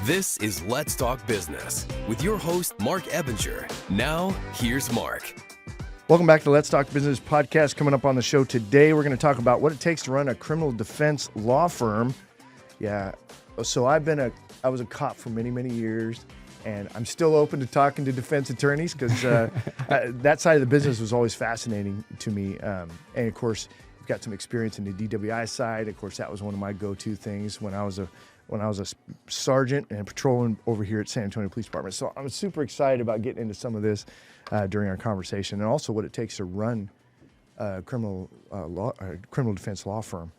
This is Let's Talk Business with your host, Marc Ebinger. Now, here's Marc. Welcome back to the Let's Talk Business podcast. Coming up on the show today, we're going to talk about what it takes to run a criminal defense law firm. Yeah, so I was a cop for many, many years, and I'm still open to talking to defense attorneys because that side of the business was always fascinating to me. And of course, I've got some experience in the DWI side. Of course, that was one of my go-to things when I was a sergeant and patrolling over here at San Antonio Police Department. So I'm super excited about getting into some of this during our conversation, and also what it takes to run a criminal defense law firm.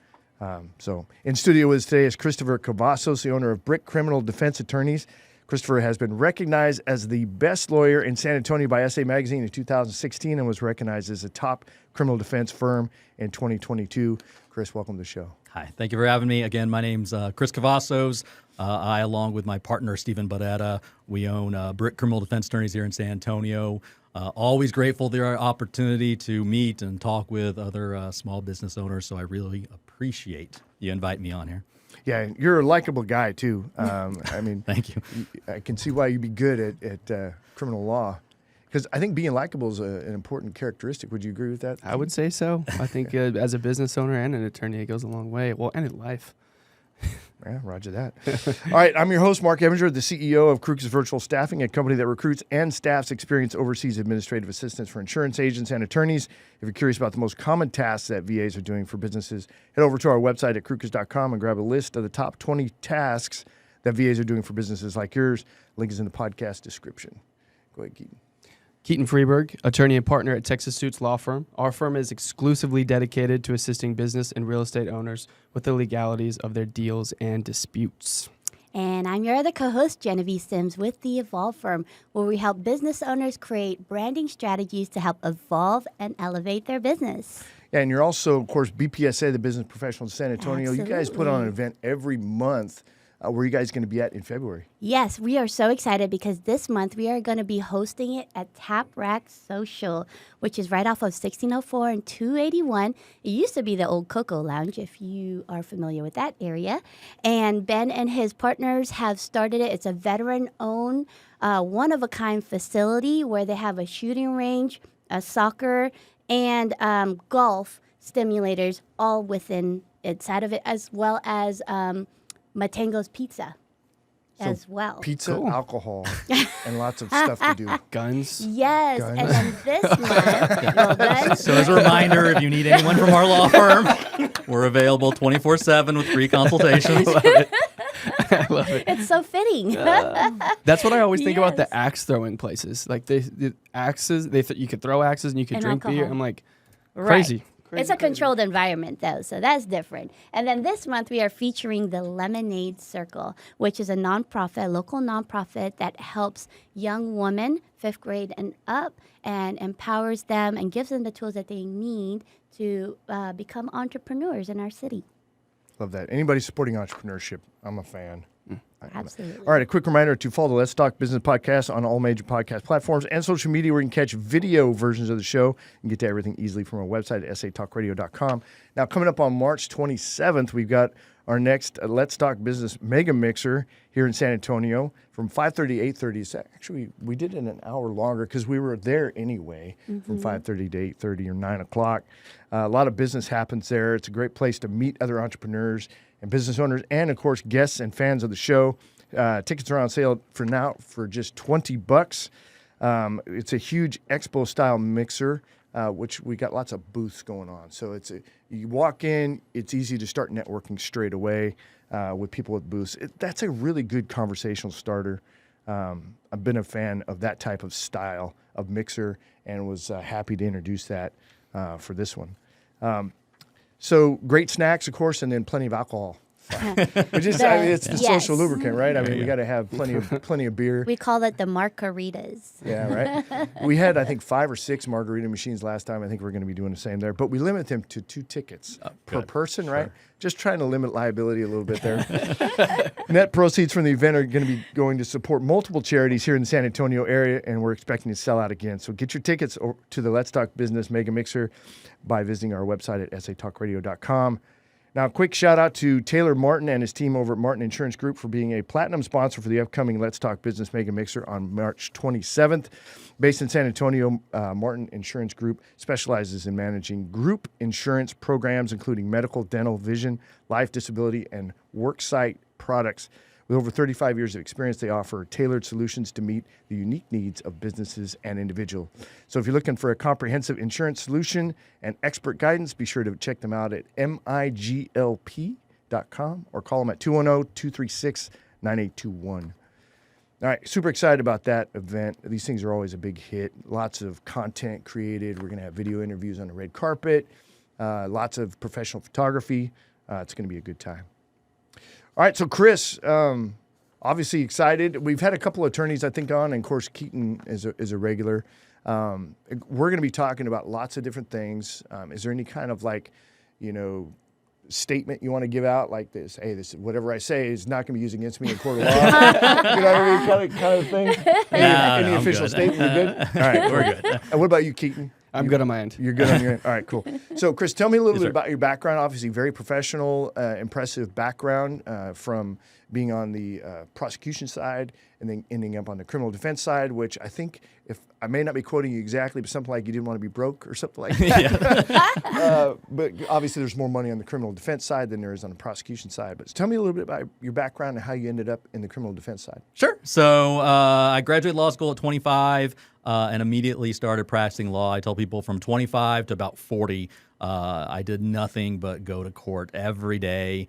So in studio with us today is Christopher Cavazos, the owner of BRCK Criminal Defense Attorneys. Christopher has been recognized as the best lawyer in San Antonio by SA Magazine in 2016 and was recognized as a top criminal defense firm in 2022. Chris, welcome to the show. Hi, thank you for having me. Again, my name's Chris Cavazos. I, along with my partner, Stephen Barretta, we own BRCK Criminal Defense Attorneys here in San Antonio. Always grateful for the opportunity to meet and talk with other small business owners, so I really appreciate you inviting me on here. Yeah, you're a likable guy, too. I mean, thank you. I can see why you'd be good at criminal law. Because I think being likable is an important characteristic. Would you agree with that? I would say so. I think as a business owner and an attorney, it goes a long way. Well, and in life. Yeah, roger that. All right, I'm your host, Marc Ebinger, the CEO of Crooks Virtual Staffing, a company that recruits and staffs experienced overseas administrative assistants for insurance agents and attorneys. If you're curious about the most common tasks that VAs are doing for businesses, head over to our website at crooks.com and grab a list of the top 20 tasks that VAs are doing for businesses like yours. Link is in the podcast description. Go ahead, Keaton. Keaton Frieberg, attorney and partner at Texas Suits Law Firm. Our firm is exclusively dedicated to assisting business and real estate owners with the legalities of their deals and disputes. And I'm your other co-host, Jenevy Sims, with the Evolve Firm, where we help business owners create branding strategies to help evolve and elevate their business. Yeah, and you're also, of course, BPSA, the Business Professional in San Antonio. Absolutely. You guys put on an event every month. Where are you guys going to be at in February? Yes, we are so excited because this month we are going to be hosting it at Tap Rack Social, which is right off of 1604 and 281. It used to be the old Cocoa Lounge, if you are familiar with that area. And Ben and his partners have started it. It's a veteran-owned, one-of-a-kind facility where they have a shooting range, a soccer, and golf stimulators all within inside of it, as well as Matango's Pizza as well. Pizza, Cool. alcohol, and lots of stuff to do. Guns. Yes, Guns. and then this month, well, guns. So as a reminder, if you need anyone from our law firm, we're available 24/7 with free consultations. I love it. It's so fitting. That's what I always think about Yes. the axe throwing places. Like the axes, you could throw axes and you could And drink beer. alcohol. I'm like, Right. crazy. It's a controlled environment, though, so that's different. And then this month, we are featuring the Lemonade Circle, which is a local nonprofit that helps young women, 5th grade and up, and empowers them and gives them the tools that they need to become entrepreneurs in our city. Love that. Anybody supporting entrepreneurship, I'm a fan. Absolutely. All right, a quick reminder to follow the Let's Talk Business podcast on all major podcast platforms and social media where you can catch video versions of the show and get to everything easily from our website at satalkradio.com. Now, coming up on March 27th, we've got our next Let's Talk Business Mega Mixer here in San Antonio from 5:30 to 8:30. So actually, we did it an hour longer because we were there anyway from 5:30 to 8:30 or 9 o'clock. A lot of business happens there. It's a great place to meet other entrepreneurs and business owners and, of course, guests and fans of the show. Tickets are on sale for now for just $20. It's a huge expo-style mixer, which we got lots of booths going on. So you walk in, it's easy to start networking straight away with people with booths. That's a really good conversational starter. I've been a fan of that type of style of mixer and was happy to introduce that for this one. So great snacks, of course, and then plenty of alcohol. Which is, it's the social lubricant, right? I mean, we got to have plenty of beer. We call it the margaritas. Yeah, right. We had, I think, 5 or 6 margarita machines last time. I think we're going to be doing the same there. But we limit them to 2 tickets per person, right? Just trying to limit liability a little bit there. Net proceeds from the event are going to be going to support multiple charities here in the San Antonio area, and we're expecting to sell out again. So get your tickets to the Let's Talk Business Mega Mixer by visiting our website at satalkradio.com. Now, a quick shout out to Taylor Martin and his team over at Martin Insurance Group for being a platinum sponsor for the upcoming Let's Talk Business Mega Mixer on March 27th. Based in San Antonio, Martin Insurance Group specializes in managing group insurance programs, including medical, dental, vision, life, disability, and worksite products. With over 35 years of experience, they offer tailored solutions to meet the unique needs of businesses and individuals. So if you're looking for a comprehensive insurance solution and expert guidance, be sure to check them out at miglp.com or call them at 210-236-9821. All right, super excited about that event. These things are always a big hit. Lots of content created. We're going to have video interviews on the red carpet, lots of professional photography. It's going to be a good time. All right, so Chris, obviously excited. We've had a couple of attorneys, I think, on, and of course, Keaton is a regular. We're going to be talking about lots of different things. Is there any kind of statement you want to give out like this? Hey, this whatever I say is not going to be used against me in court of law. You know what I mean? Kind of thing. Any official good. statement? You're good. All right, We're good. And what about you, Keaton? I'm good on my end. You're good on your end. All right, cool. So, Chris, tell me a little bit sir. about your background. Obviously, very professional, impressive background from being on the prosecution side and then ending up on the criminal defense side, which I think, if I may not be quoting you exactly, but something like you didn't want to be broke or something like that. But obviously, there's more money on the criminal defense side than there is on the prosecution side. But tell me a little bit about your background and how you ended up in the criminal defense side. Sure. So I graduated law school at 25 and immediately started practicing law. I tell people from 25 to about 40, I did nothing but go to court every day,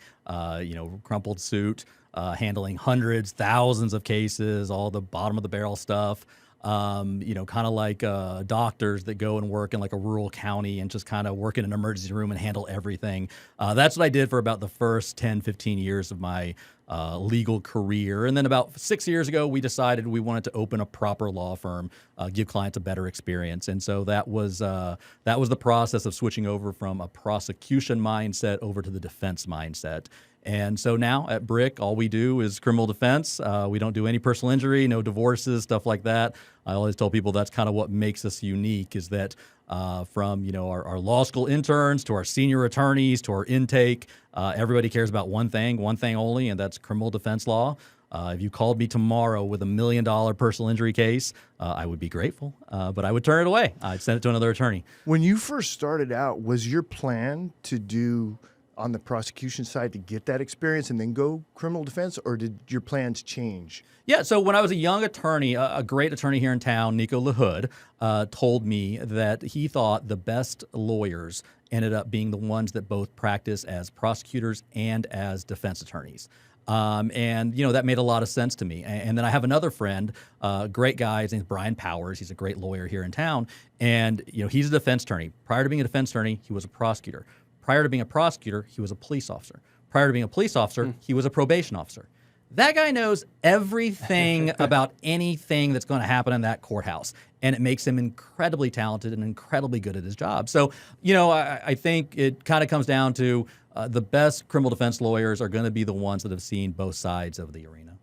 crumpled suit, handling hundreds, thousands of cases, all the bottom of the barrel stuff. Kind of like doctors that go and work in like a rural county and just kind of work in an emergency room and handle everything. That's what I did for about the first 10, 15 years of my legal career. And then about 6 years ago, we decided we wanted to open a proper law firm, give clients a better experience. And so that was the process of switching over from a prosecution mindset over to the defense mindset. And so now at BRCK, all we do is criminal defense. We don't do any personal injury, no divorces, stuff like that. I always tell people that's kind of what makes us unique is that from our law school interns to our senior attorneys to our intake, everybody cares about one thing only, and that's criminal defense law. If you called me tomorrow with $1 million personal injury case, I would be grateful, but I would turn it away. I'd send it to another attorney. When you first started out, was your plan to do on the prosecution side to get that experience and then go criminal defense, or did your plans change? Yeah, so when I was a young attorney, a great attorney here in town, Nico LaHood, told me that he thought the best lawyers ended up being the ones that both practice as prosecutors and as defense attorneys. And that made a lot of sense to me. And then I have another friend, great guy, his name's Brian Powers. He's a great lawyer here in town. And, he's a defense attorney. Prior to being a defense attorney, he was a prosecutor. Prior to being a prosecutor, he was a police officer. Prior to being a police officer, he was a probation officer. That guy knows everything about anything that's going to happen in that courthouse, and it makes him incredibly talented and incredibly good at his job. So, I think it kind of comes down to the best criminal defense lawyers are going to be the ones that have seen both sides of the arena.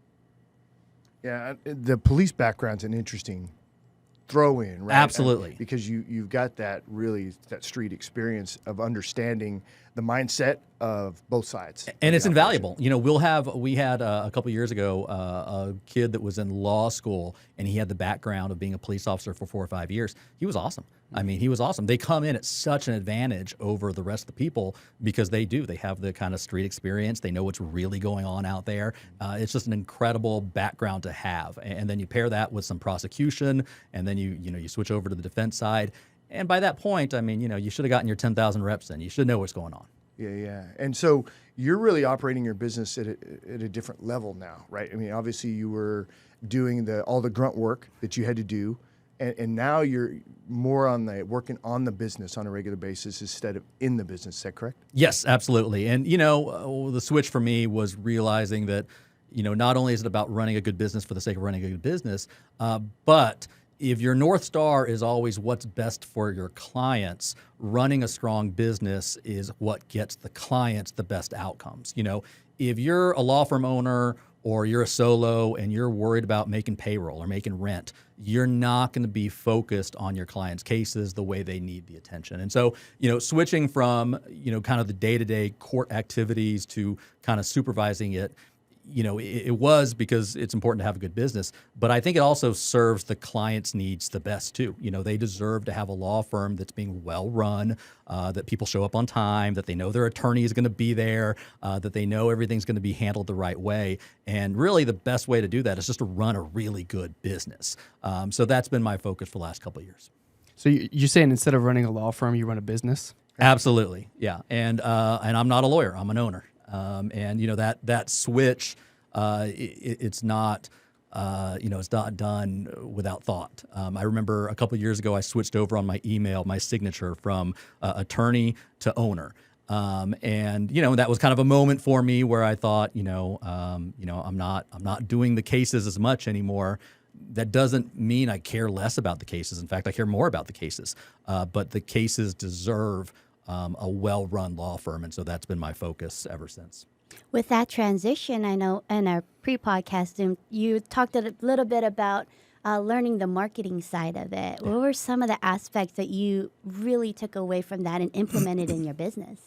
Yeah, the police background's an interesting throw-in, right? Absolutely. Because you've got that street experience of understanding the mindset of both sides. And it's invaluable. We had a couple years ago a kid that was in law school, and he had the background of being a police officer for 4 or 5 years. He was awesome. I mean, he was awesome. They come in at such an advantage over the rest of the people because they have the kind of street experience. They know what's really going on out there. It's just an incredible background to have. And then you pair that with some prosecution, and then you switch over to the defense side. And by that point, I mean, you should have gotten your 10,000 reps in. You should know what's going on. Yeah. And so you're really operating your business at a different level now, right? I mean, obviously you were doing all the grunt work that you had to do, and now you're more on working on the business on a regular basis instead of in the business. Is that correct? Yes, absolutely. And, the switch for me was realizing that, not only is it about running a good business for the sake of running a good business, but if your North Star is always what's best for your clients, running a strong business is what gets the clients the best outcomes. If you're a law firm owner or you're a solo and you're worried about making payroll or making rent, you're not going to be focused on your client's cases the way they need the attention. And so, switching from, kind of the day-to-day court activities to kind of supervising it, it was because it's important to have a good business, but I think it also serves the client's needs the best too. They deserve to have a law firm that's being well run, that people show up on time, that they know their attorney is going to be there, that they know everything's going to be handled the right way. And really the best way to do that is just to run a really good business. So that's been my focus for the last couple of years. So you're saying instead of running a law firm, you run a business? Absolutely. Yeah. And I'm not a lawyer, I'm an owner. And that switch, it's not, it's not done without thought. I remember a couple of years ago, I switched over on my email, my signature from attorney to owner. And that was kind of a moment for me where I thought, I'm not doing the cases as much anymore. That doesn't mean I care less about the cases. In fact, I care more about the cases. But the cases deserve a well-run law firm, and so that's been my focus ever since. With that transition, I know in our pre-podcast Zoom, you talked a little bit about learning the marketing side of it. What were some of the aspects that you really took away from that and implemented in your business?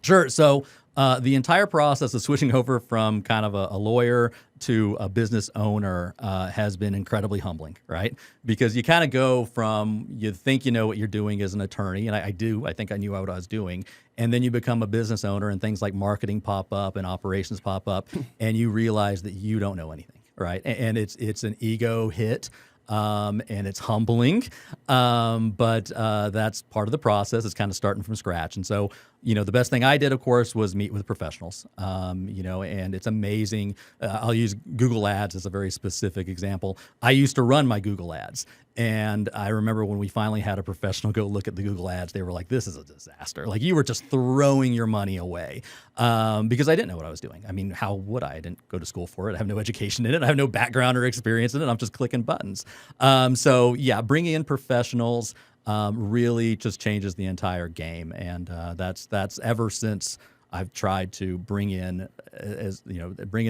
Sure. So the entire process of switching over from kind of a lawyer to a business owner has been incredibly humbling, right? Because you kind of go from, you think you know what you're doing as an attorney, and I think I knew what I was doing, and then you become a business owner and things like marketing pop up and operations pop up, and you realize that you don't know anything, right? And it's an ego hit. And it's humbling, but that's part of the process. It's kind of starting from scratch. And so, the best thing I did, of course, was meet with professionals, and it's amazing. I'll use Google Ads as a very specific example. I used to run my Google Ads, and I remember when we finally had a professional go look at the Google Ads, they were like, this is a disaster. Like, you were just throwing your money away because I didn't know what I was doing. I mean, how would I? I didn't go to school for it. I have no education in it. I have no background or experience in it. I'm just clicking buttons. So bringing in professionals really just changes the entire game, and that's ever since I've tried to bring in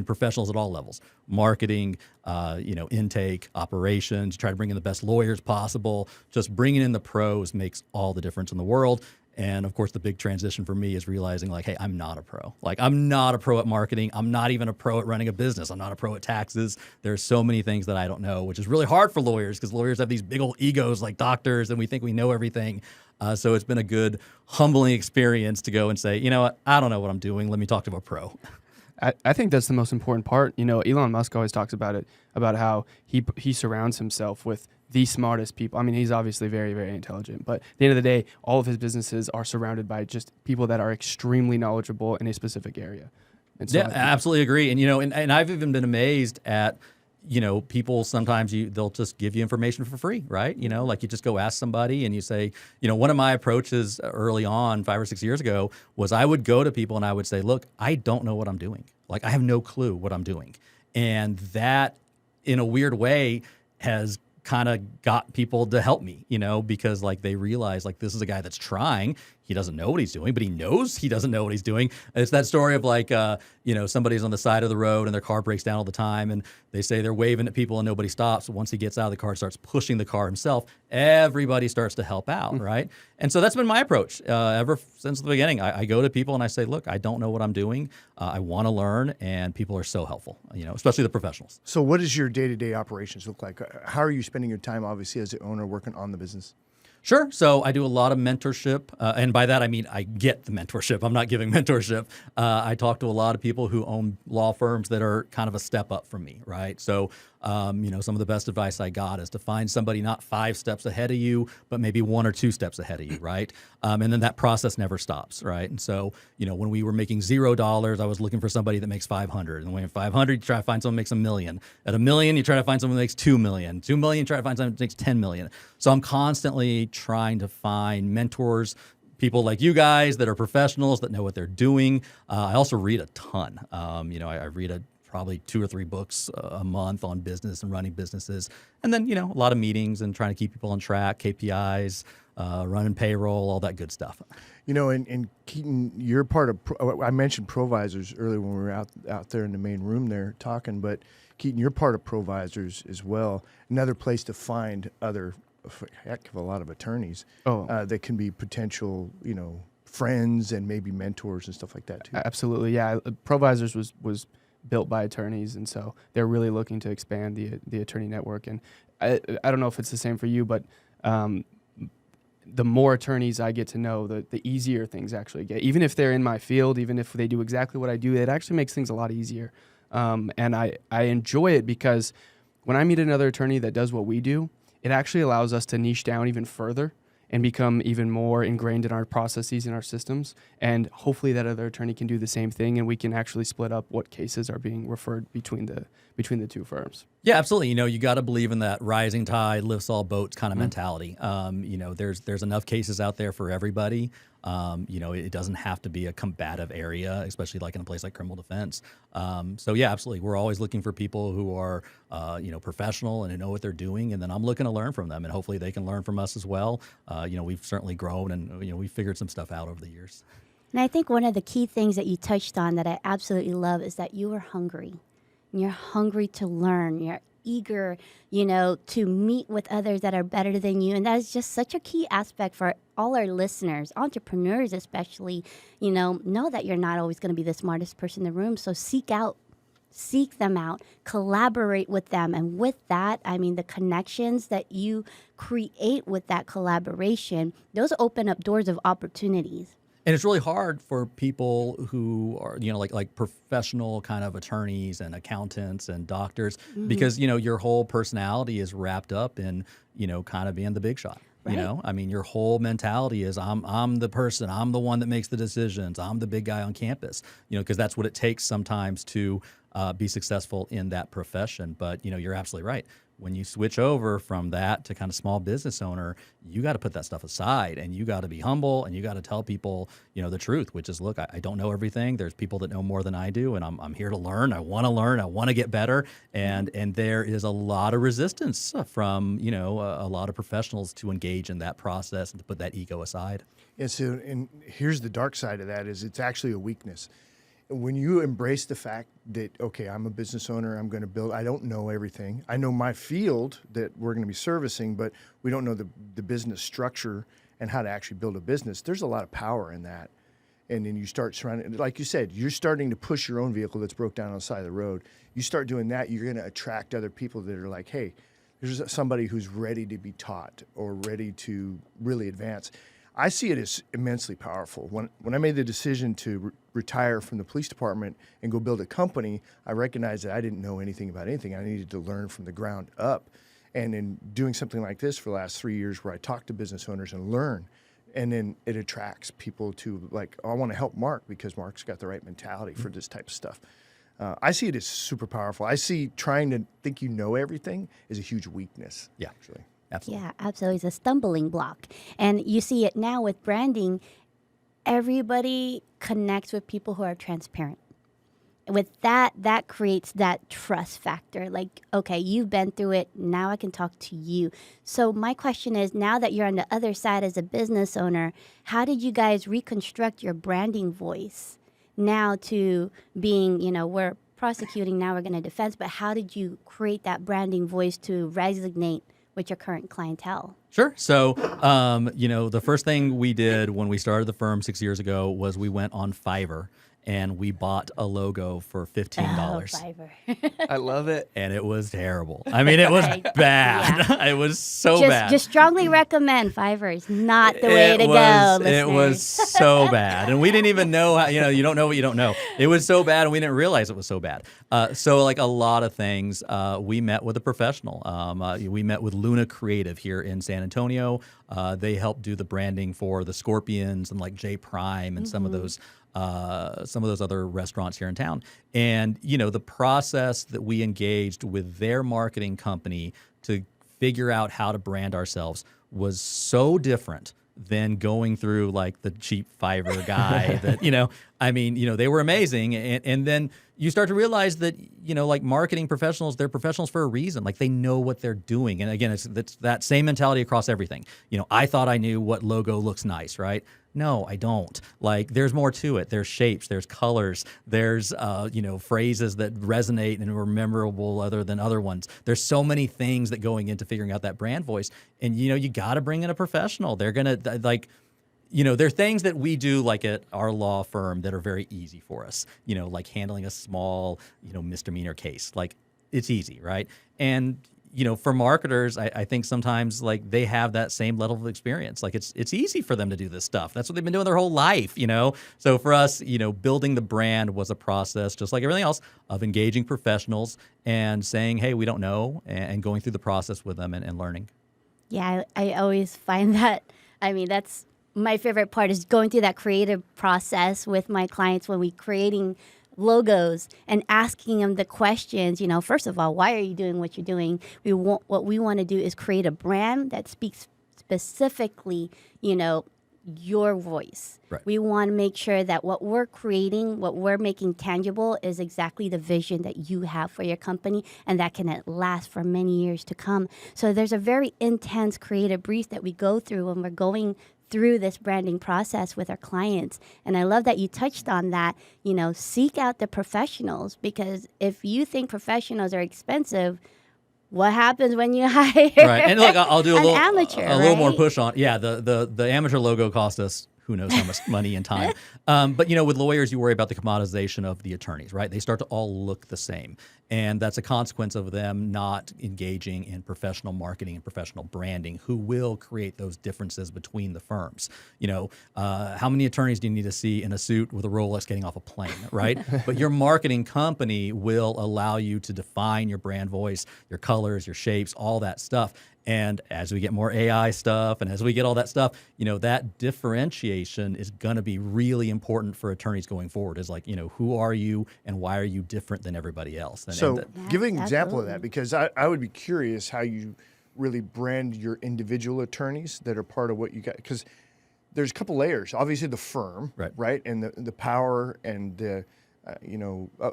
professionals at all levels, marketing, intake, operations, try to bring in the best lawyers possible. Just bringing in the pros makes all the difference in the world. And of course, the big transition for me is realizing, like, hey, I'm not a pro. Like, I'm not a pro at marketing. I'm not even a pro at running a business. I'm not a pro at taxes. There's so many things that I don't know, which is really hard for lawyers because lawyers have these big old egos like doctors, and we think we know everything. So it's been a good, humbling experience to go and say, you know what, I don't know what I'm doing. Let me talk to a pro. I think that's the most important part. Elon Musk always talks about it, about how he surrounds himself with the smartest people. I mean, he's obviously very, very intelligent, but at the end of the day, all of his businesses are surrounded by just people that are extremely knowledgeable in a specific area. And so I absolutely agree. And, and I've even been amazed at, people sometimes they'll just give you information for free, right? Like, you just go ask somebody and you say, one of my approaches early on 5 or 6 years ago was I would go to people and I would say, look, I don't know what I'm doing. Like, I have no clue what I'm doing. And that, in a weird way, has kind of got people to help me, because like they realize, like, this is a guy that's trying. He doesn't know what he's doing, but he knows he doesn't know what he's doing. It's that story of like, somebody's on the side of the road and their car breaks down all the time, and they say they're waving at people and nobody stops. But once he gets out of the car, starts pushing the car himself, everybody starts to help out, right? And so that's been my approach ever since the beginning. I go to people and I say, look, I don't know what I'm doing. I want to learn, and people are so helpful, especially the professionals. So what does your day-to-day operations look like? How are you spending your time, obviously, as the owner working on the business? Sure. So I do a lot of mentorship. And by that, I mean I get the mentorship. I'm not giving mentorship. I talk to a lot of people who own law firms that are kind of a step up from me, right? So, some of the best advice I got is to find somebody not 5 steps ahead of you, but maybe 1 or 2 steps ahead of you, right? And then that process never stops, right? And so, when we were making $0, I was looking for somebody that makes 500. And when you're 500, you try to find someone who makes $1 million. At $1 million, you try to find someone who makes $2 million. $2 million, you try to find someone who makes $10 million. So I'm constantly trying to find mentors, people like you guys that are professionals that know what they're doing. I also read a ton. I read probably 2 or 3 books a month on business and running businesses. And then, a lot of meetings and trying to keep people on track, KPIs, running payroll, all that good stuff. And Keaton, you're part of, I mentioned Provisors earlier when we were out there in the main room there talking, but Keaton, you're part of Provisors as well. Another place to find a heck of a lot of attorneys that can be potential, friends and maybe mentors and stuff like that too. Absolutely, yeah. Provisors was built by attorneys, and so they're really looking to expand the attorney network. And I don't know if it's the same for you, but the more attorneys I get to know, the easier things actually get. Even if they're in my field, even if they do exactly what I do, it actually makes things a lot easier. And I enjoy it because when I meet another attorney that does what we do, it actually allows us to niche down even further and become even more ingrained in our processes and our systems. And hopefully that other attorney can do the same thing, and we can actually split up what cases are being referred between the two firms. Yeah, absolutely. You got to believe in that rising tide lifts all boats kind of mentality. There's enough cases out there for everybody. It doesn't have to be a combative area, especially like in a place like criminal defense. Absolutely. We're always looking for people who are, professional and who know what they're doing. And then I'm looking to learn from them, and hopefully they can learn from us as well. We've certainly grown, and, we've figured some stuff out over the years. And I think one of the key things that you touched on that I absolutely love is that you are hungry. You're hungry to learn. You're eager, to meet with others that are better than you. And that is just such a key aspect for all our listeners, entrepreneurs especially, know that you're not always going to be the smartest person in the room. So seek them out, collaborate with them. And with that, the connections that you create with that collaboration, those open up doors of opportunities. And it's really hard for people who are, like professional kind of attorneys and accountants and doctors, because, your whole personality is wrapped up in, kind of being the big shot. Right. Your whole mentality is I'm the person, I'm the one that makes the decisions, I'm the big guy on campus, because that's what it takes sometimes to be successful in that profession. But, you're absolutely right. When you switch over from that to kind of small business owner, you got to put that stuff aside, and you got to be humble, and you got to tell people, the truth, which is, look, I don't know everything. There's people that know more than I do, and I'm here to learn. I want to get better. And there is a lot of resistance from, a lot of professionals to engage in that process and to put that ego aside. And here's the dark side of that is it's actually a weakness. When you embrace the fact that, okay, I'm a business owner, I'm going to build, I don't know everything. I know my field that we're going to be servicing, but we don't know the business structure and how to actually build a business. There's a lot of power in that. And then you start surrounding, like you said, you're starting to push your own vehicle that's broke down on the side of the road. You start doing that, you're going to attract other people that are like, hey, there's somebody who's ready to be taught or ready to really advance. I see it as immensely powerful. When I made the decision to retire from the police department and go build a company, I recognized that I didn't know anything about anything. I needed to learn from the ground up. And in doing something like this for the last 3 years where I talk to business owners and learn, and then it attracts people to like, oh, I want to help Mark because Mark's got the right mentality for this type of stuff. I see it as super powerful. I see trying to think you know everything is a huge weakness. Yeah, actually. Absolutely. Yeah, absolutely. It's a stumbling block. And you see it now with branding. Everybody connects with people who are transparent. With that creates that trust factor. Like, okay, you've been through it. Now I can talk to you. So my question is, now that you're on the other side as a business owner, how did you guys reconstruct your branding voice now to being, we're prosecuting, now we're going to defense, but how did you create that branding voice to resonate with your current clientele? Sure. So, the first thing we did when we started the firm 6 years ago was we went on Fiverr and we bought a logo for $15. Fiverr. I love it. And it was terrible. It was bad. Yeah. It was so bad. Just strongly recommend Fiverr is not the way to go, listeners. It was so bad. And we didn't even know how, you don't know what you don't know. It was so bad and we didn't realize it was so bad. So like a lot of things, we met with a professional. We met with Luna Creative here in San Antonio. They helped do the branding for the Scorpions and like J Prime and some of those other restaurants here in town. And, the process that we engaged with their marketing company to figure out how to brand ourselves was so different than going through like the cheap Fiverr guy that, they were amazing. And then, you start to realize that, like marketing professionals, they're professionals for a reason. Like they know what they're doing. And again, it's that same mentality across everything. I thought I knew what logo looks nice, right? No, I don't. Like there's more to it. There's shapes, there's colors, there's, phrases that resonate and are memorable other than other ones. There's so many things that going into figuring out that brand voice. And, you got to bring in a professional. They're going to there are things that we do like at our law firm that are very easy for us, like handling a small, misdemeanor case. Like it's easy, right? And, for marketers, I think sometimes like they have that same level of experience. Like it's easy for them to do this stuff. That's what they've been doing their whole life, So for us, building the brand was a process, just like everything else, of engaging professionals and saying, hey, we don't know, and going through the process with them and learning. Yeah, I always find that, that's my favorite part is going through that creative process with my clients when we creating logos and asking them the questions. First of all, why are you doing what you're doing? What we want to do is create a brand that speaks specifically, your voice. Right. We want to make sure that what we're creating, what we're making tangible is exactly the vision that you have for your company, and that can last for many years to come. So there's a very intense creative brief that we go through when we're going through this branding process with our clients. And I love that you touched on that, seek out the professionals, because if you think professionals are expensive, what happens when you hire right? And look, I'll do a little more push on. Yeah, the amateur logo cost us who knows how much money and time. But with lawyers, you worry about the commoditization of the attorneys, right? They start to all look the same. And that's a consequence of them not engaging in professional marketing and professional branding, who will create those differences between the firms. How many attorneys do you need to see in a suit with a Rolex getting off a plane, right? But your marketing company will allow you to define your brand voice, your colors, your shapes, all that stuff. And as we get more AI stuff and as we get all that stuff, that differentiation is going to be really important for attorneys going forward, is like, who are you and why are you different than everybody else? Give an example of that, because I would be curious how you really brand your individual attorneys that are part of what you got. Because there's a couple layers. Obviously, the firm, right? And the power and the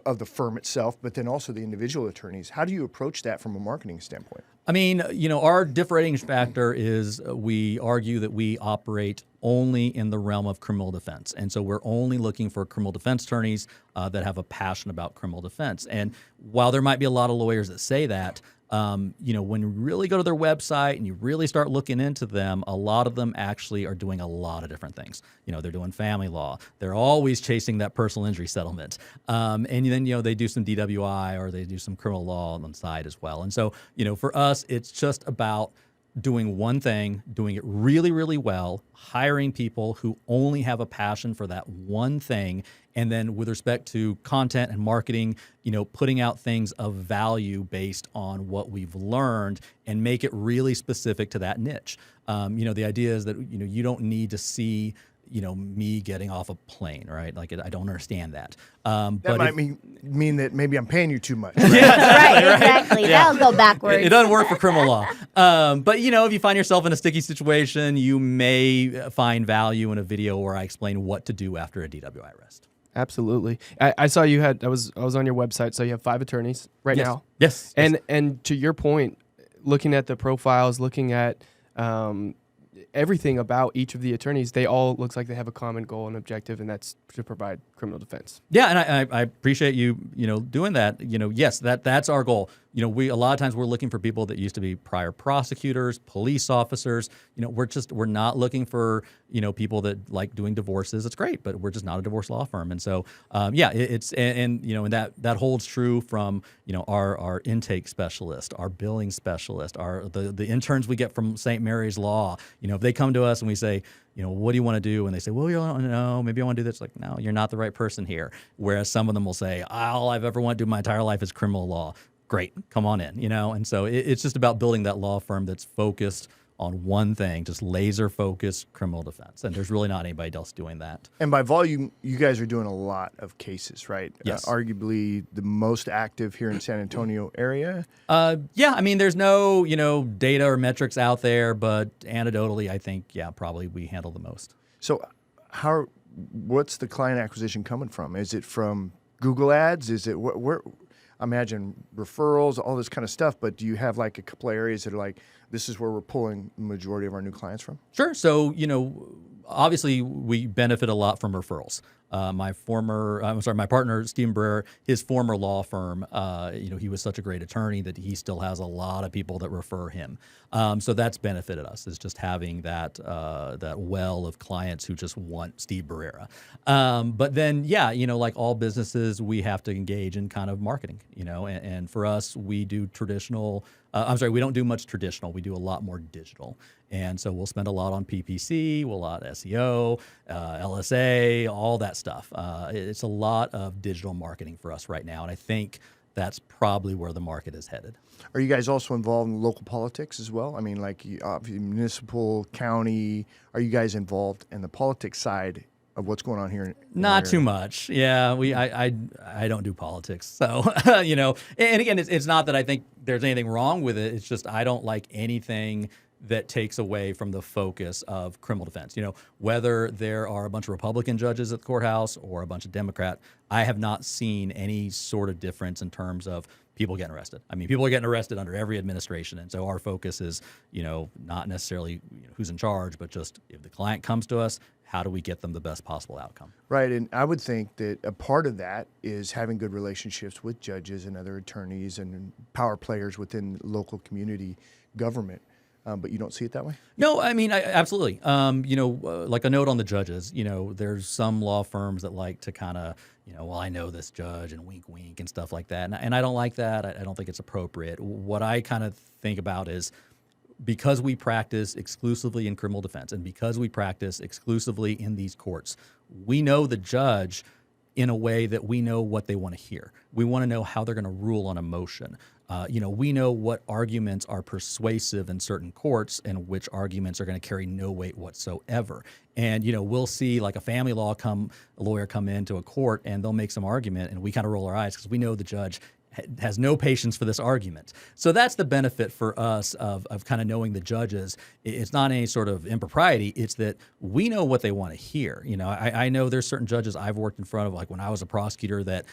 of the firm itself, but then also the individual attorneys. How do you approach that from a marketing standpoint? Our differentiating factor is we argue that we operate only in the realm of criminal defense. And so we're only looking for criminal defense attorneys that have a passion about criminal defense. And while there might be a lot of lawyers that say that, when you really go to their website and you really start looking into them, a lot of them actually are doing a lot of different things. They're doing family law. They're always chasing that personal injury settlement. And then, they do some DWI or they do some criminal law on the side as well. And so, for us, it's just about doing one thing, doing it really, really well, hiring people who only have a passion for that one thing, and then with respect to content and marketing, putting out things of value based on what we've learned and make it really specific to that niche. The idea is that, you don't need to see me getting off a plane, right? Like, I don't understand that. That might mean that maybe I'm paying you too much. Right, exactly. Yeah. That'll go backwards. It doesn't work for criminal law. But, if you find yourself in a sticky situation, you may find value in a video where I explain what to do after a DWI arrest. Absolutely. I saw you had, I was on your website, so you have 5 attorneys right now. Yes. And to your point, looking at the profiles, looking at everything about each of the attorneys, they all looks like they have a common goal and objective, and that's to provide criminal defense. Yeah, and I appreciate you doing that. Yes, that's our goal. We a lot of times we're looking for people that used to be prior prosecutors, police officers. We're not looking for people that like doing divorces. It's great, but we're just not a divorce law firm. And so it's and that holds true from our intake specialist, our billing specialist, the interns we get from St. Mary's Law. If they come to us and we say, what do you want to do? And they say, well, you don't know, maybe I want to do this. Like, no, you're not the right person here. Whereas some of them will say, all I've ever wanted to do my entire life is criminal law. Great, come on in, And so it's just about building that law firm that's focused on one thing, just laser focused criminal defense. And there's really not anybody else doing that. And by volume, you guys are doing a lot of cases, right? Yes. Arguably the most active here in San Antonio area. There's no, data or metrics out there, but anecdotally, I think, probably we handle the most. So what's the client acquisition coming from? Is it from Google ads? Is it where? I imagine referrals, all this kind of stuff. But do you have like a couple of areas that are like, this is where we're pulling the majority of our new clients from? Sure. So, obviously we benefit a lot from referrals. My partner, Stephen Brewer, his former law firm, he was such a great attorney that he still has a lot of people that refer him. So that's benefited us, is just having that well of clients who just want Steve Barrera. But then, like all businesses, we have to engage in kind of marketing, and for us, we do traditional. We don't do much traditional. We do a lot more digital. And so we'll spend a lot on PPC, a lot SEO, LSA, all that stuff. It's a lot of digital marketing for us right now. And I think that's probably where the market is headed. Are you guys also involved in local politics as well? I mean, like municipal, county, are you guys involved in the politics side of what's going on here? Not too much. Yeah, I don't do politics. So, and again, it's not that I think there's anything wrong with it. It's just I don't like anything that takes away from the focus of criminal defense. Whether there are a bunch of Republican judges at the courthouse or a bunch of Democrat, I have not seen any sort of difference in terms of people getting arrested. I mean, people are getting arrested under every administration. And so our focus is, not necessarily who's in charge, but just if the client comes to us, how do we get them the best possible outcome? Right. And I would think that a part of that is having good relationships with judges and other attorneys and power players within local community government. But you don't see it that way? No, I mean, absolutely. Like a note on the judges, there's some law firms that like to kind of, I know this judge and wink, wink and stuff like that. And I don't like that. I don't think it's appropriate. What I kind of think about is because we practice exclusively in criminal defense and because we practice exclusively in these courts, we know the judge in a way that we know what they want to hear. We want to know how they're going to rule on a motion. We know what arguments are persuasive in certain courts and which arguments are going to carry no weight whatsoever. And, we'll see like a family law lawyer come into a court and they'll make some argument and we kind of roll our eyes because we know the judge has no patience for this argument. So that's the benefit for us of kind of knowing the judges. It's not any sort of impropriety. It's that we know what they want to hear. I know there's certain judges I've worked in front of, like when I was a prosecutor, that,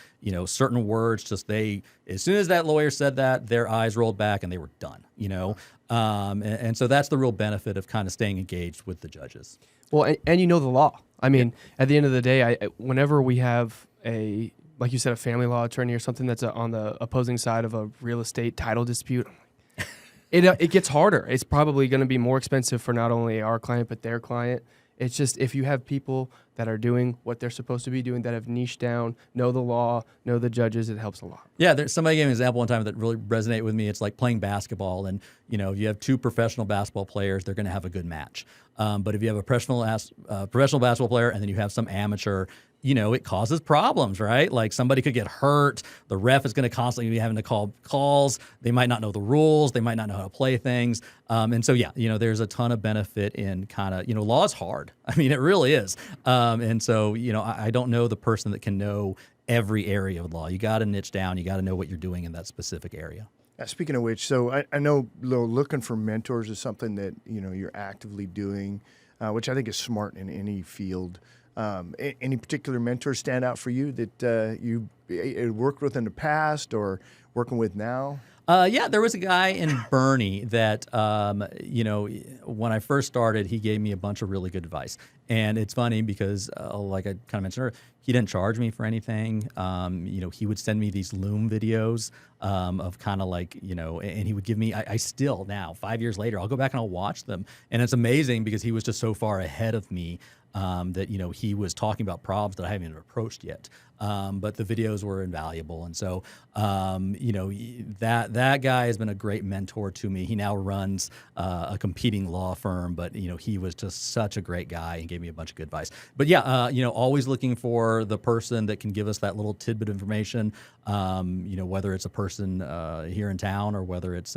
certain words just as soon as that lawyer said that, their eyes rolled back and they were done, and so that's the real benefit of kind of staying engaged with the judges. Well, and the law. I mean, at the end of the day, whenever we have like you said, a family law attorney or something that's on the opposing side of a real estate title dispute, it gets harder. It's probably going to be more expensive for not only our client, but their client. It's just if you have people that are doing what they're supposed to be doing, that have niched down, know the law, know the judges, it helps a lot. Yeah, somebody gave me an example one time that really resonated with me. It's like playing basketball, and if you have two professional basketball players, they're going to have a good match. But if you have a professional basketball player and then you have some amateur, it causes problems, right? Like somebody could get hurt. The ref is going to constantly be having to call calls. They might not know the rules. They might not know how to play things. And so, there's a ton of benefit in kind of, law is hard. I mean, it really is. And so, I don't know the person that can know every area of law. You got to niche down. You got to know what you're doing in that specific area. Speaking of which, so I know looking for mentors is something that, you're actively doing, which I think is smart in any field. Any particular mentors stand out for you that you worked with in the past or working with now? There was a guy in Bernie that, when I first started, he gave me a bunch of really good advice. And it's funny because, like I kind of mentioned earlier, he didn't charge me for anything. He would send me these Loom videos of kind of like, and he would give me, I still now, 5 years later, I'll go back and I'll watch them. And it's amazing because he was just so far ahead of me that, he was talking about problems that I haven't even approached yet. But the videos were invaluable. And so, that guy has been a great mentor to me. He now runs a competing law firm, but, he was just such a great guy and gave me a bunch of good advice. But always looking for the person that can give us that little tidbit of information, whether it's a person here in town or whether it's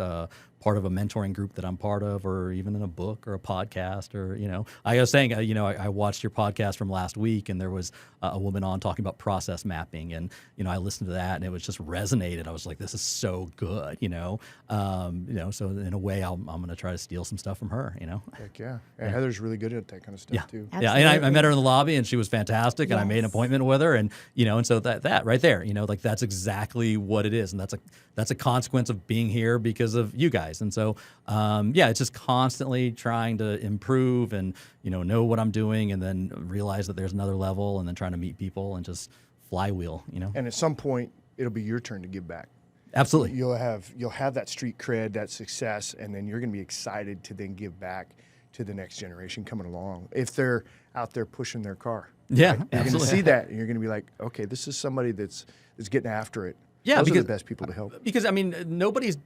part of a mentoring group that I'm part of, or even in a book or a podcast, or, I was saying, I watched your podcast from last week and there was a woman on talking about process process mapping. And, I listened to that and it was just resonated. I was like, this is so good, so in a way I'm going to try to steal some stuff from her, Heck yeah. And Heather's really good at that kind of stuff too. Yeah. And I met her in the lobby and she was fantastic and I made an appointment with her and, and so that right there, like that's exactly what it is. And that's a consequence of being here because of you guys. And so, it's just constantly trying to improve and, know what I'm doing and then realize that there's another level and then trying to meet people and just flywheel, And at some point, it'll be your turn to give back. Absolutely. You'll have that street cred, that success, and then you're going to be excited to then give back to the next generation coming along if they're out there pushing their car. Yeah, right? You're going to see that, and you're going to be like, okay, this is somebody that's getting after it. Yeah, those are the best people to help. Because nobody's,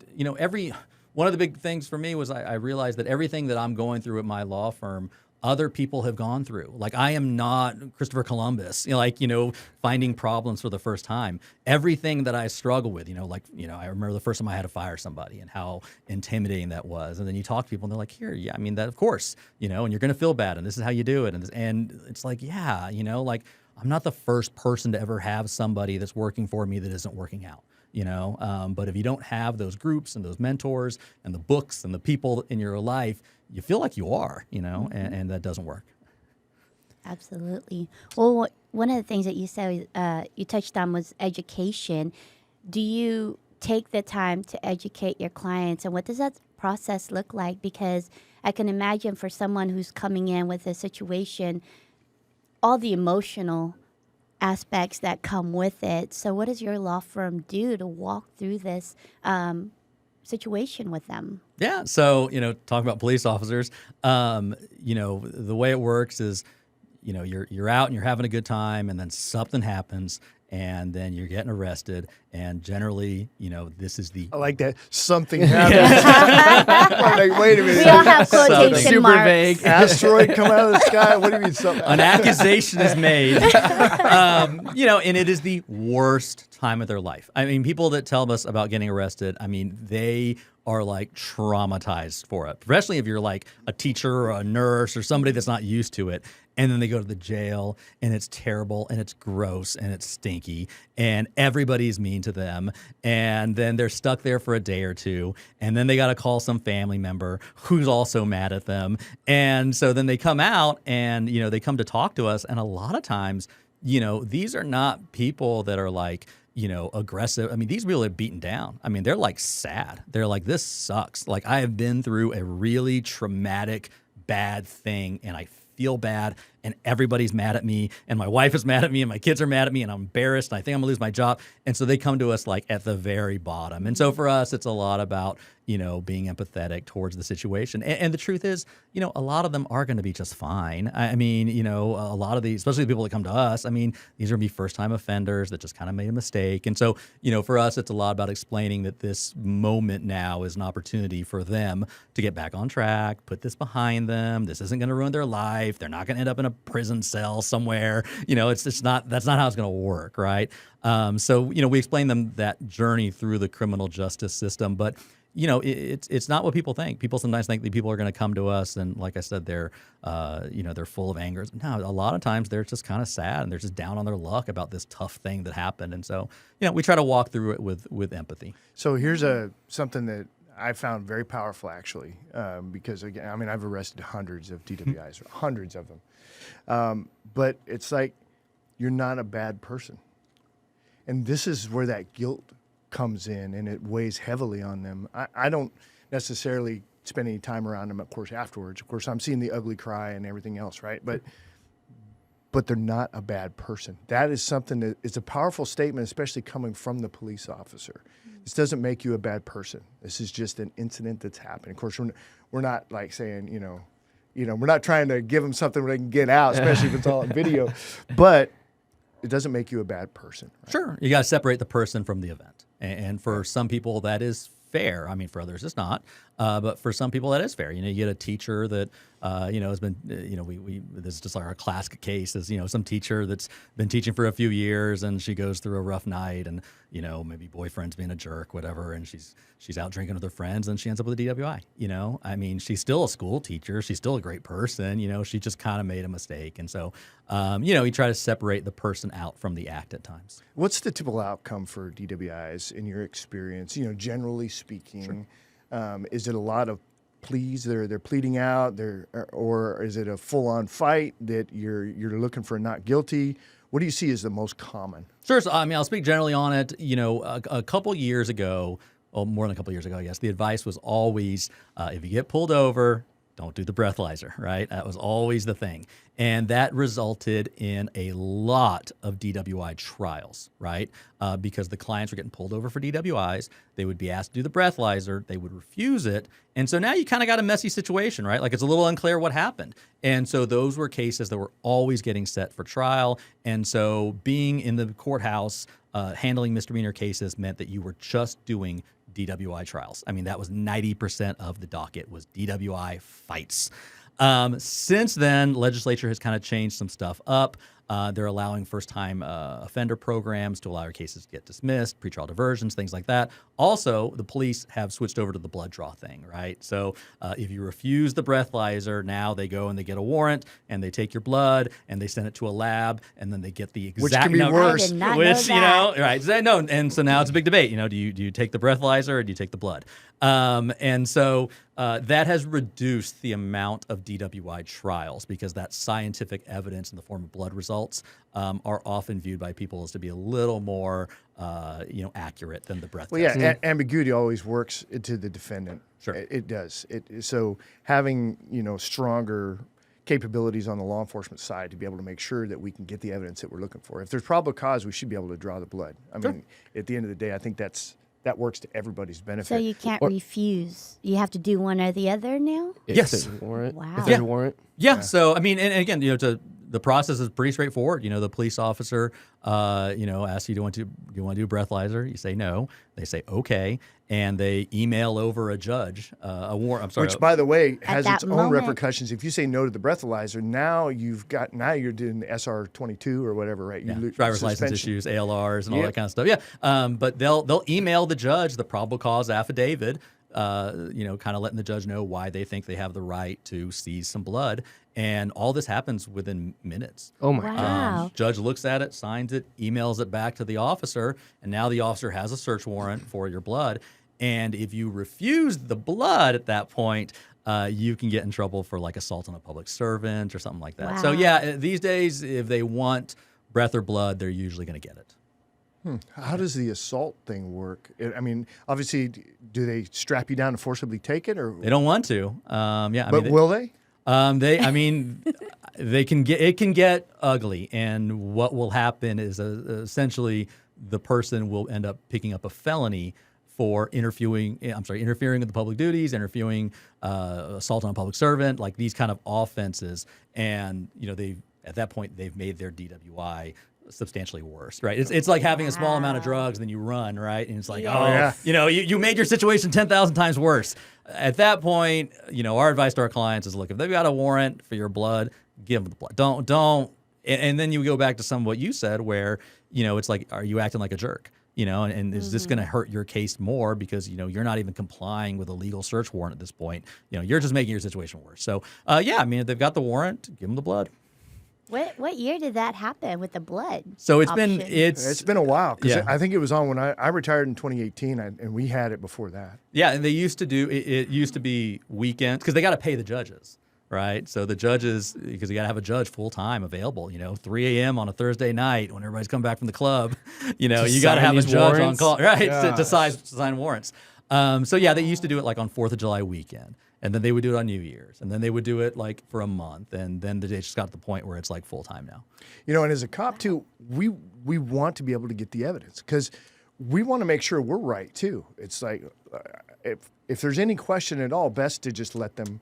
one of the big things for me was I realized that everything that I'm going through at my law firm, other people have gone through. Like I am not Christopher Columbus, finding problems for the first time. Everything that I struggle with, I remember the first time I had to fire somebody and how intimidating that was. And then you talk to people and they're like, here, yeah, that of course, and you're going to feel bad and this is how you do it. And it's like, yeah, I'm not the first person to ever have somebody that's working for me that isn't working out. But if you don't have those groups and those mentors and the books and the people in your life, you feel like you are, and that doesn't work. Absolutely. Well, one of the things that you said you touched on was education. Do you take the time to educate your clients, and what does that process look like? Because I can imagine for someone who's coming in with a situation, all the emotional aspects that come with it. So what does your law firm do to walk through this situation with them? Yeah. So, talking about police officers, the way it works is, you're out and you're having a good time and then something happens and then you're getting arrested. And generally, this is the... I like that. Something happened. Like, wait a minute. We all have quotation Super marks. vague. Asteroid come out of the sky? What do you mean something? An accusation is made, and it is the worst time of their life. People that tell us about getting arrested, they are like traumatized for it, especially if you're like a teacher or a nurse or somebody that's not used to it. And then they go to the jail and it's terrible and it's gross and it's stinky and everybody's mean to them. And then they're stuck there for a day or two. And then they got to call some family member who's also mad at them. And so then they come out and, they come to talk to us. And a lot of times, these are not people that are like, aggressive. These people are beaten down. They're like sad. They're like, this sucks. Like I have been through a really traumatic, bad thing and I feel bad and everybody's mad at me and my wife is mad at me and my kids are mad at me and I'm embarrassed and I think I'm gonna lose my job. And so they come to us like at the very bottom. And so for us, it's a lot about, being empathetic towards the situation. And the truth is, a lot of them are going to be just fine. A lot of these, especially the people that come to us, these are going to be first-time offenders that just kind of made a mistake. And so, for us, it's a lot about explaining that this moment now is an opportunity for them to get back on track, put this behind them. This isn't going to ruin their life. They're not going to end up in a prison cell somewhere. It's just that's not how it's going to work, right? So, we explain them that journey through the criminal justice system, but it's not what people think. People sometimes think that people are going to come to us and, like I said, they're full of anger. No, a lot of times they're just kind of sad and they're just down on their luck about this tough thing that happened. And so, we try to walk through it with empathy. So here's something that I found very powerful, actually, because again, I've arrested hundreds of DWIs, hundreds of them, but it's like you're not a bad person, and this is where that guilt comes in and it weighs heavily on them. I don't necessarily spend any time around them, of course, afterwards. Of course, I'm seeing the ugly cry and everything else, right? But they're not a bad person. That is something that is a powerful statement, especially coming from the police officer. This doesn't make you a bad person. This is just an incident that's happened. Of course, we're not like saying, we're not trying to give them something where they can get out, especially if it's all on video. But it doesn't make you a bad person. Right? Sure. You got to separate the person from the event. And for some people, that is fair. For others, it's not. But for some people, that is fair. You get a teacher that, has been, this is just like our classic case is, some teacher that's been teaching for a few years and she goes through a rough night and, maybe boyfriend's being a jerk, whatever, and she's out drinking with her friends and she ends up with a DWI, I mean, she's still a school teacher. She's still a great person, she just kind of made a mistake. And so, you try to separate the person out from the act at times. What's the typical outcome for DWIs in your experience, generally speaking? Sure. Is it a lot of pleas they're pleading out, or is it a full-on fight that you're looking for not guilty? What do you see as the most common? Sure. So, I'll speak generally on it. A couple years ago, or more than a couple years ago, I guess, the advice was always, if you get pulled over, don't do the breathalyzer, right? That was always the thing. And that resulted in a lot of DWI trials, right? Because the clients were getting pulled over for DWIs. They would be asked to do the breathalyzer. They would refuse it. And so now you kind of got a messy situation, right? Like it's a little unclear what happened. And so those were cases that were always getting set for trial. And so being in the courthouse, handling misdemeanor cases meant that you were just doing DWI trials. I mean, that was 90% of the docket was DWI fights. Since then, legislature has kind of changed some stuff up. They're allowing first-time offender programs to allow your cases to get dismissed, pretrial diversions, things like that. Also, the police have switched over to the blood draw thing, right? So if you refuse the breathalyzer, now they go and they get a warrant, and they take your blood, and they send it to a lab, and then they get the exact which can be number. worse. I did not know that. Right? No, and so now it's a big debate. Do you take the breathalyzer or do you take the blood? And so that has reduced the amount of DWI trials because that scientific evidence in the form of blood results are often viewed by people as to be a little more, accurate than the breath Well, test. yeah, ambiguity always works to the defendant. Sure. It does. So having, stronger capabilities on the law enforcement side to be able to make sure that we can get the evidence that we're looking for. If there's probable cause, we should be able to draw the blood. I mean, at the end of the day, I think that works to everybody's benefit. So you can't refuse. You have to do one or the other now? Yes. If there's a warrant. Wow. If there's a warrant. Yeah. So, I mean, and again, the process is pretty straightforward. The police officer, asks you, do you want to do a breathalyzer? You say no. They say okay, and they email over a judge a warrant. I'm sorry. Which, by the way, has that its own moment- repercussions. If you say no to the breathalyzer, now you're doing the SR22 or whatever, right? Yeah, You driver's license suspension. issues, ALRs, and all that kind of stuff. Yeah, but they'll email the judge the probable cause affidavit, kind of letting the judge know why they think they have the right to seize some blood. And all this happens within minutes. Oh my God. Wow. Judge looks at it, signs it, emails it back to the officer, and now the officer has a search warrant for your blood. And if you refuse the blood at that point, you can get in trouble for like assault on a public servant or something like that. Wow. So yeah, these days, if they want breath or blood, they're usually going to get it. How does the assault thing work? I mean, obviously, do they strap you down and forcibly take it, or They don't want to. will they? It can get ugly, and what will happen is essentially the person will end up picking up a felony for interfering with the public duties, assault on a public servant, like these kind of offenses, and at that point they've made their DWI substantially worse, right? It's like having a small amount of drugs, and then you run, right? And it's like, you made your situation 10,000 times worse. At that point, our advice to our clients is, look, if they've got a warrant for your blood, give them the blood. Don't. And then you go back to some of what you said, where it's like, are you acting like a jerk? And is this going to hurt your case more because you're not even complying with a legal search warrant at this point? You're just making your situation worse. So if they've got the warrant, give them the blood. What year did that happen with the blood? So It's been a while because Yeah. I think it was on when I retired in 2018, and we had it before that. Yeah, and they used to do it used to be weekends because they got to pay the judges, right? So the judges, because you got to have a judge full time available, 3 a.m. on a Thursday night when everybody's come back from the club, you got to sign have a these judge on warrants? call, right? Gosh. To sign warrants. They used to do it like on 4th of July weekend. And then they would do it on New Year's. And then they would do it like for a month. And then they just got to the point where it's like full time now. And as a cop too, we want to be able to get the evidence because we want to make sure we're right too. It's like if there's any question at all, best to just let them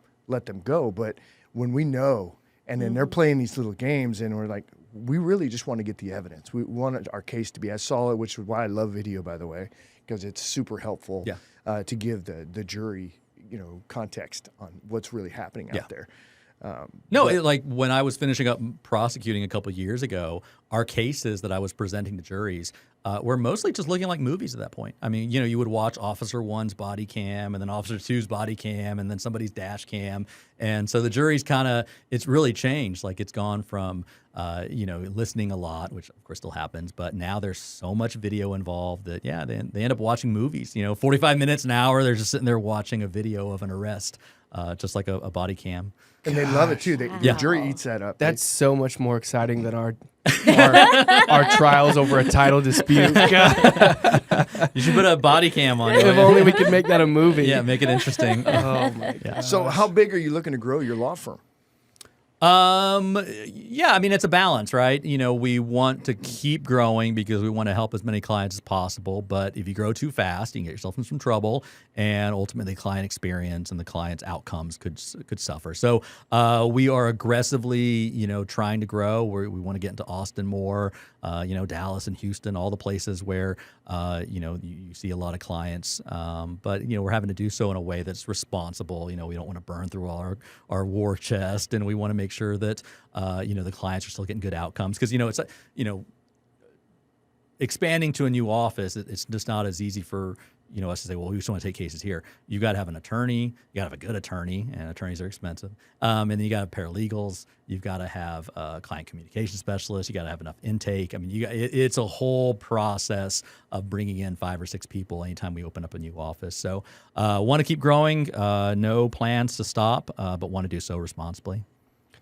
go. But when we know, and then they're playing these little games, and we're like, we really just want to get the evidence. We want our case to be as solid, which is why I love video, by the way, because it's super helpful to give the jury context on what's really happening out there. Like when I was finishing up prosecuting a couple of years ago, our cases that I was presenting to juries were mostly just looking like movies at that point. I mean, you would watch Officer 1's body cam and then Officer 2's body cam and then somebody's dash cam. And so the jury's it's really changed. Like it's gone from, listening a lot, which of course still happens, but now there's so much video involved that, they end up watching movies, 45 minutes, an hour, they're just sitting there watching a video of an arrest, just like a body cam. And they love it too. The jury eats that up. That's so much more exciting than our trials over a title dispute. You should put a body cam on it. If only we could make that a movie. Yeah, make it interesting. Oh my god. So how big are you looking to grow your law firm? I mean, it's a balance, right? We want to keep growing because we want to help as many clients as possible. But if you grow too fast, you can get yourself in some trouble, and ultimately client experience and the client's outcomes could suffer. So, we are aggressively, trying to grow. We want to get into Austin more, Dallas and Houston, all the places where, you see a lot of clients. But, we're having to do so in a way that's responsible. We don't want to burn through all our war chest, and we want to make sure that the clients are still getting good outcomes, because it's expanding to a new office. It's just not as easy for us to say, well, we just want to take cases here. You got to have an attorney. You got to have a good attorney, and attorneys are expensive. And then you got to have paralegals. You've got to have a client communication specialist. You got to have enough intake. I mean, it's a whole process of bringing in 5 or 6 people anytime we open up a new office. So want to keep growing. No plans to stop, but want to do so responsibly.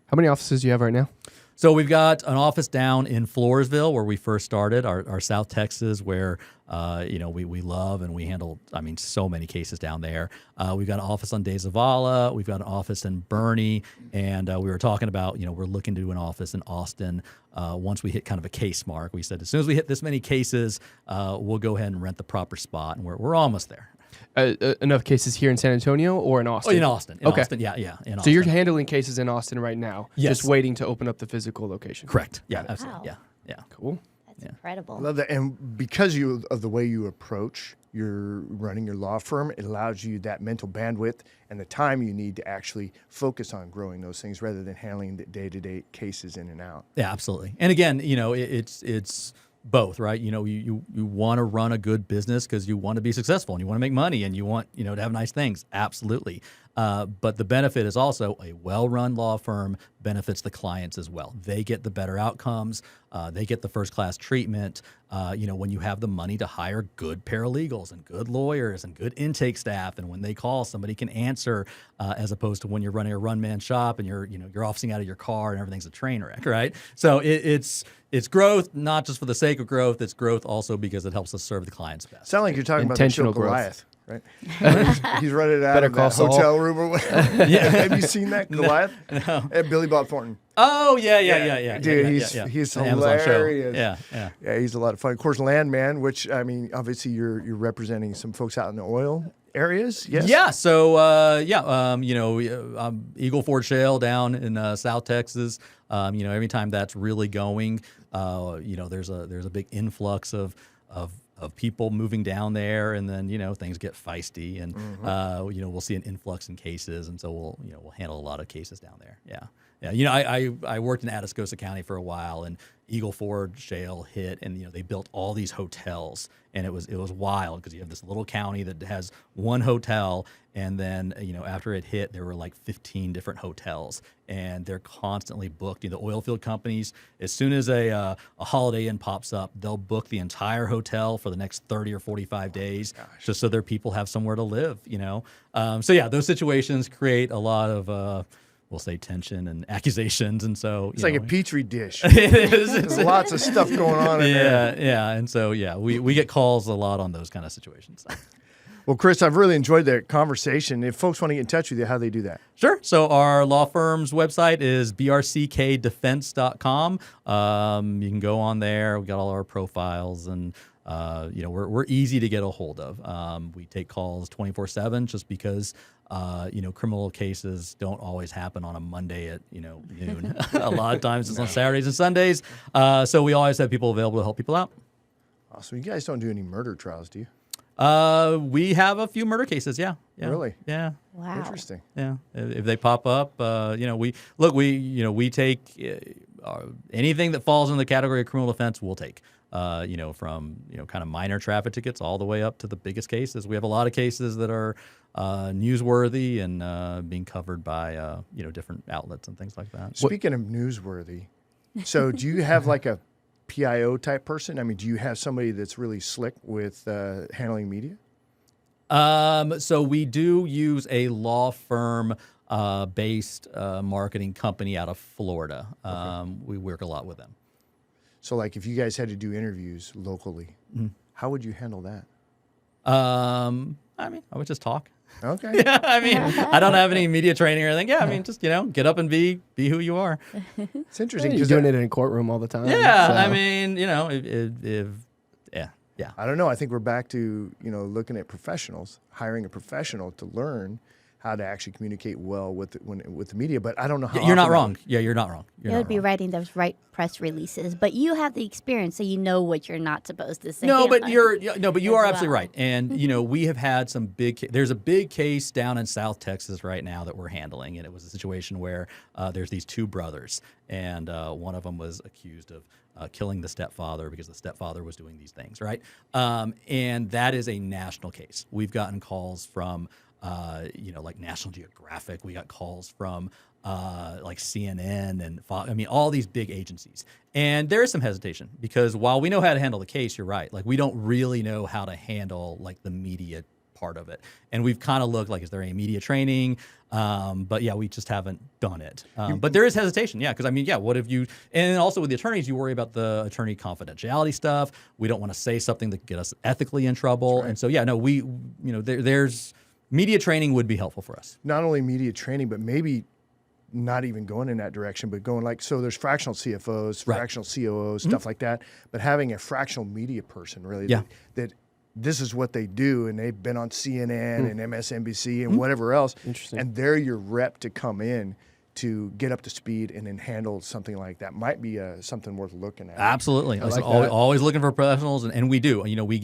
How many offices do you have right now? So we've got an office down in Floresville where we first started, our South Texas, where we love and we handle, so many cases down there. We've got an office on De Zavala. We've got an office in Bernie, and we were talking about, we're looking to do an office in Austin. Once we hit kind of a case mark, we said as soon as we hit this many cases, we'll go ahead and rent the proper spot, and we're almost there. Enough cases here in San Antonio or in Austin? Oh, in Austin. Okay. Austin, yeah. In Austin. So you're handling cases in Austin right now, Yes. just waiting to open up the physical location. Correct. Yeah, Got it. absolutely. Wow. Yeah. Cool. That's incredible. I love that. And because of the way you approach your running your law firm, it allows you that mental bandwidth and the time you need to actually focus on growing those things rather than handling the day-to-day cases in and out. Yeah, absolutely. And again, it's both, right? You want to run a good business because you want to be successful and you want to make money and you want, to have nice things. Absolutely. But the benefit is also a well-run law firm benefits the clients as well. They get the better outcomes. They get the first-class treatment. When you have the money to hire good paralegals and good lawyers and good intake staff, and when they call, somebody can answer, as opposed to when you're running a one-man shop and you're officing out of your car and everything's a train wreck, right? So it's growth, not just for the sake of growth. It's growth also because it helps us serve the clients best. Sound like you're talking Intentional about the growth. Goliath, right? He's running out Better of call that Saul. hotel room or whatever. Have you seen that Goliath? No. At Billy Bob Thornton. Oh, yeah. Dude, Yeah. he's The Amazon show. hilarious. Yeah. Yeah, he's a lot of fun. Of course, Landman, which obviously you're representing some folks out in the oil areas. Yes. Yeah. So Eagle Ford Shale down in South Texas. Every time that's really going, there's a big influx of people moving down there, and then things get feisty, and we'll see an influx in cases, and so we'll handle a lot of cases down there. Yeah. I worked in Atascosa County for a while, and Eagle Ford Shale hit, and they built all these hotels, and it was wild because you have this little county that has one hotel, and then after it hit, there were like 15 different hotels, and they're constantly booked. The oil field companies, as soon as a Holiday Inn pops up, they'll book the entire hotel for the next 30 or 45 days, just so their people have somewhere to live. Those situations create a lot of we'll say tension and accusations, and so It's like a petri dish. it is. There's lots of stuff going on in there. Yeah, and so we get calls a lot on those kind of situations. Well, Chris, I've really enjoyed that conversation. If folks want to get in touch with you, how do they do that? Sure. So our law firm's website is brckdefense.com. You can go on there. We got all our profiles, and we're easy to get a hold of. We take calls 24/7 just because criminal cases don't always happen on a Monday at noon. A lot of times it's on Saturdays and Sundays. So we always have people available to help people out. Awesome. You guys don't do any murder trials, do you? We have a few murder cases. Yeah. Really? Yeah. Wow. Interesting. Yeah. If they pop up, we take anything that falls in the category of criminal defense, we'll take. From kind of minor traffic tickets all the way up to the biggest cases. We have a lot of cases that are newsworthy and being covered by different outlets and things like that. Speaking of newsworthy, so do you have like a PIO type person? I mean, do you have somebody that's really slick with handling media? So we do use a law firm based marketing company out of Florida. We work a lot with them. So, like, if you guys had to do interviews locally, how would you handle that? I would just talk. Okay. Yeah, I don't have any media training or anything. Yeah, just get up and be who you are. It's interesting You're because doing it in a courtroom all the time. Yeah, so. Yeah. I don't know. I think we're back to looking at professionals, hiring a professional to learn how to actually communicate well with the media. But I don't know how. You're not wrong. Yeah, you're not wrong. You would be writing those right press releases, but you have the experience, so you know what you're not supposed to say. No, but you are absolutely well. right. And we have had some there's a big case down in South Texas right now that we're handling, and it was a situation where there's these two brothers, and one of them was accused of killing the stepfather because the stepfather was doing these things, right? And that is a national case. We've gotten calls from like National Geographic. We got calls from like CNN and Fox. All these big agencies. And there is some hesitation because while we know how to handle the case, you're right. Like, we don't really know how to handle like the media part of it. And we've kind of looked like, is there any media training? But yeah, we just haven't done it. But there is hesitation. Yeah. Because what if you, and also with the attorneys, you worry about the attorney confidentiality stuff. We don't want to say something that could get us ethically in trouble. Right. And so, there's media training would be helpful for us. Not only media training, but maybe not even going in that direction, but going so there's fractional CFOs, right. fractional COOs, stuff like that. But having a fractional media person really that this is what they do, and they've been on CNN and MSNBC and whatever else. Interesting. And they're your rep to come in to get up to speed and then handle something like that. Might be something worth looking at. Absolutely. I like always looking for professionals, and we do. We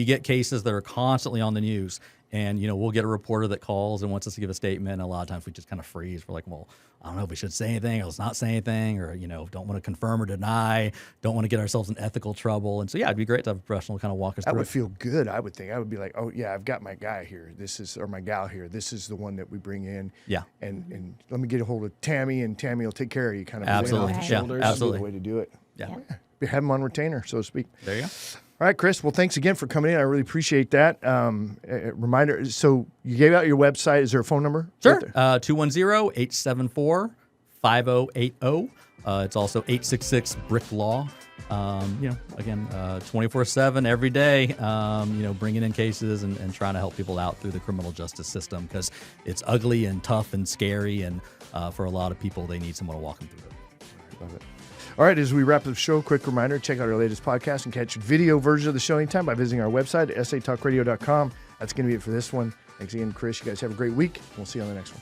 get cases that are constantly on the news. And, we'll get a reporter that calls and wants us to give a statement. And a lot of times we just kind of freeze. We're like, well, I don't know if we should say anything or let's not say anything, or, don't want to confirm or deny, don't want to get ourselves in ethical trouble. And so, it'd be great to have a professional kind of walk us through. That would feel good, I would think. I would be like, oh, yeah, I've got my guy here. Or my gal here. This is the one that we bring in. Yeah. And let me get a hold of Tammy, and Tammy will take care of you kind of. Absolutely. Off the Yeah, shoulders. absolutely. The way to do it. Yeah. Have them on retainer, so to speak. There you go. All right, Chris. Well, thanks again for coming in. I really appreciate that. Reminder, so you gave out your website. Is there a phone number? Sure. 210-874-5080. It's also 866-BRICK-LAW. Again, 24/7 every day, bringing in cases and trying to help people out through the criminal justice system because it's ugly and tough and scary. And for a lot of people, they need someone to walk them through it. Love it. All right, as we wrap up the show, quick reminder, check out our latest podcast and catch video versions of the show anytime by visiting our website, satalkradio.com. That's going to be it for this one. Thanks again, Chris. You guys have a great week. We'll see you on the next one.